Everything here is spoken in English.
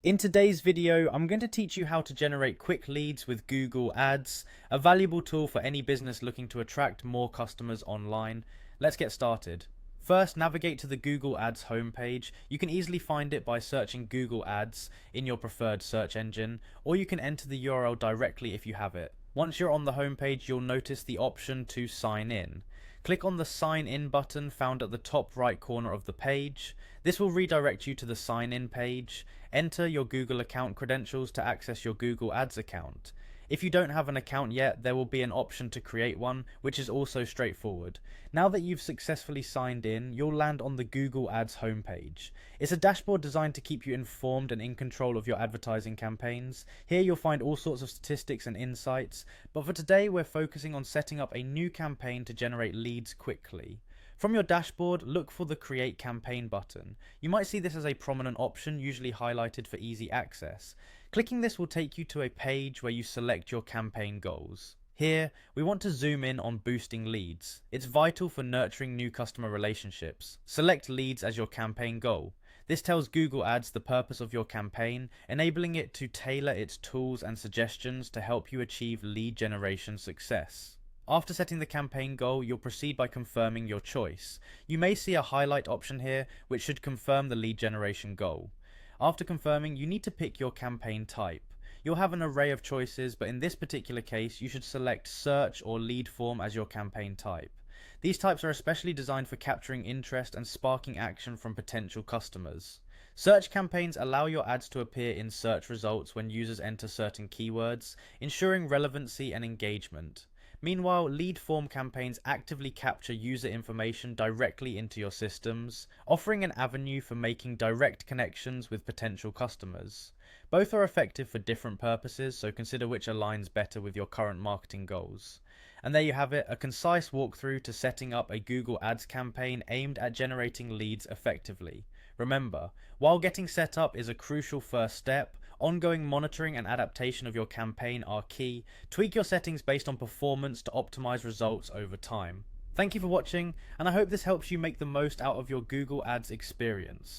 In today's video, I'm going to teach you how to generate quick leads with Google Ads, a valuable tool for any business looking to attract more customers online. Let's get started. First, navigate to the Google Ads homepage. You can easily find it by searching Google Ads in your preferred search engine, or you can enter the URL directly if you have it. Once you're on the homepage, you'll notice the option to sign in. Click on the sign in button found at the top right corner of the page. This will redirect you to the sign in page. Enter your Google account credentials to access your Google Ads account. If you don't have an account yet, there will be an option to create one, which is also straightforward. Now that you've successfully signed in, you'll land on the Google Ads homepage. It's a dashboard designed to keep you informed and in control of your advertising campaigns. Here you'll find all sorts of statistics and insights, but for today we're focusing on setting up a new campaign to generate leads quickly. From your dashboard, look for the Create Campaign button. You might see this as a prominent option, usually highlighted for easy access. Clicking this will take you to a page where you select your campaign goals. Here, we want to zoom in on boosting leads. It's vital for nurturing new customer relationships. Select leads as your campaign goal. This tells Google Ads the purpose of your campaign, enabling it to tailor its tools and suggestions to help you achieve lead generation success. After setting the campaign goal, you'll proceed by confirming your choice. You may see a highlight option here, which should confirm the lead generation goal. After confirming, you need to pick your campaign type. You'll have an array of choices, but in this particular case, you should select search or lead form as your campaign type. These types are especially designed for capturing interest and sparking action from potential customers. Search campaigns allow your ads to appear in search results when users enter certain keywords, ensuring relevancy and engagement. Meanwhile, lead form campaigns actively capture user information directly into your systems, offering an avenue for making direct connections with potential customers. Both are effective for different purposes, so consider which aligns better with your current marketing goals. And there you have it, a concise walkthrough to setting up a Google Ads campaign aimed at generating leads effectively. Remember, while getting set up is a crucial first step, ongoing monitoring and adaptation of your campaign are key. Tweak your settings based on performance to optimize results over time. Thank you for watching, and I hope this helps you make the most out of your Google Ads experience.